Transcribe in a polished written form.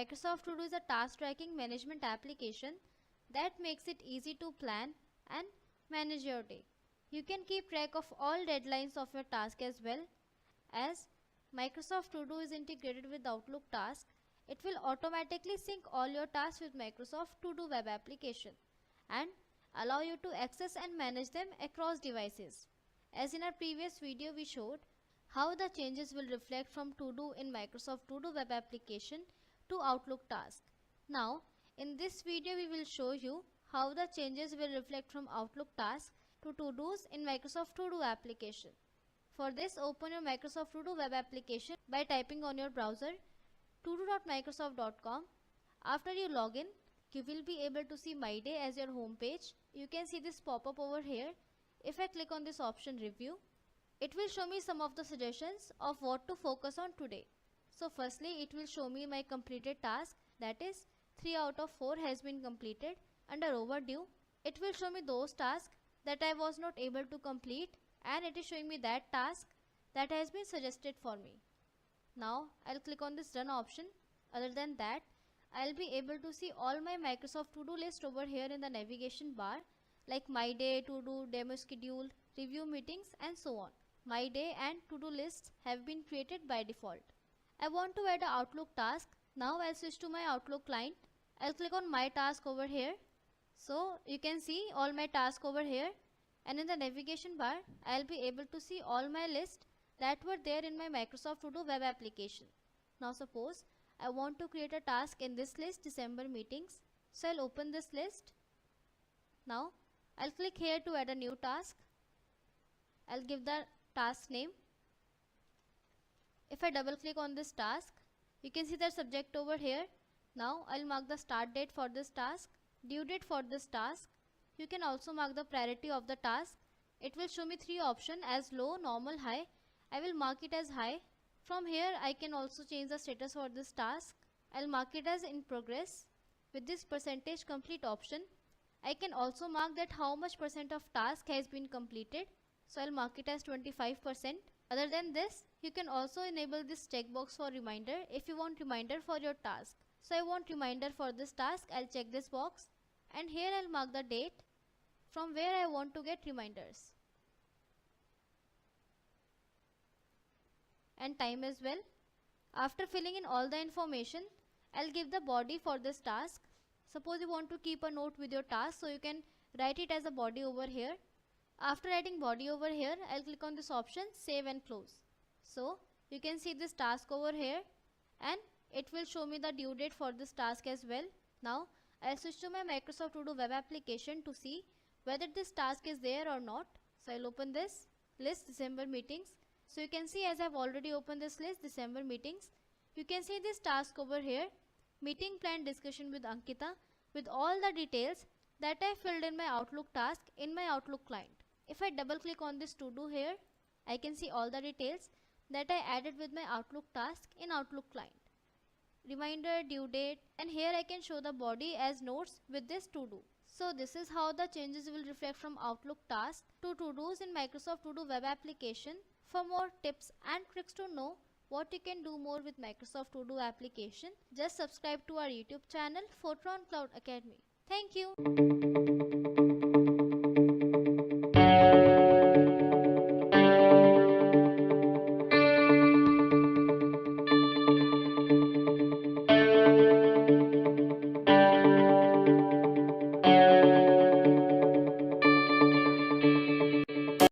Microsoft To Do is a task tracking management application that makes it easy to plan and manage your day. You can keep track of all deadlines of your task as well. As Microsoft To Do is integrated with Outlook Task, it will automatically sync all your tasks with Microsoft To Do web application and allow you to access and manage them across devices. As in our previous video, we showed how the changes will reflect from To Do in Microsoft To Do web application to Outlook Task. Now, in this video, we will show you how the changes will reflect from Outlook Task to To-Dos in Microsoft To Do application. For this, open your Microsoft To Do web application by typing on your browser todo.microsoft.com. After you log in, you will be able to see My Day as your home page. You can see this pop-up over here. If I click on this option Review, it will show me some of the suggestions of what to focus on today. So firstly, it will show me my completed task, that is 3 out of 4 has been completed. Under overdue, it will show me those tasks that I was not able to complete, and it is showing me that task that has been suggested for me. Now I'll click on this Done option. Other than that, I'll be able to see all my Microsoft To Do list over here in the navigation bar, like My Day, To Do, Demo Schedule, Review Meetings, and so on. My Day and To Do lists have been created by default. I want to add an Outlook task. Now I'll switch to my Outlook client. I'll click on My Task over here. So you can see all my tasks over here, and in the navigation bar I'll be able to see all my lists that were there in my Microsoft To Do web application. Now suppose I want to create a task in this list, December meetings. So I'll open this list. Now I'll click here to add a new task. I'll give the task name. If I double click on this task, you can see the subject over here. Now I'll mark the start date for this task, due date for this task. You can also mark the priority of the task. It will show me 3 options as low, normal, high. I will mark it as high. From here I can also change the status for this task. I'll mark it as in progress. With this percentage complete option, I can also mark that how much percent of task has been completed. So I'll mark it as 25%. Other than this, you can also enable this checkbox for reminder if you want reminder for your task. So I want reminder for this task. I'll check this box, and here I'll mark the date from where I want to get reminders, and time as well. After filling in all the information, I'll give the body for this task. Suppose you want to keep a note with your task, so you can write it as a body over here. After writing body over here, I'll click on this option Save and Close. So you can see this task over here, and it will show me the due date for this task as well. Now I'll switch to my Microsoft To Do web application to see whether this task is there or not. So I'll open this list, December meetings. So you can see, as I've already opened this list, December meetings, you can see this task over here, meeting plan discussion with Ankita, with all the details that I filled in my Outlook task in my Outlook client. If I double click on this To Do here, I can see all the details that I added with my Outlook task in Outlook client. Reminder, due date, and here I can show the body as notes with this To Do. So this is how the changes will reflect from Outlook task to To-Dos in Microsoft To Do web application. For more tips and tricks to know what you can do more with Microsoft To Do application, just subscribe to our YouTube channel, Foetron Cloud Academy. Thank you.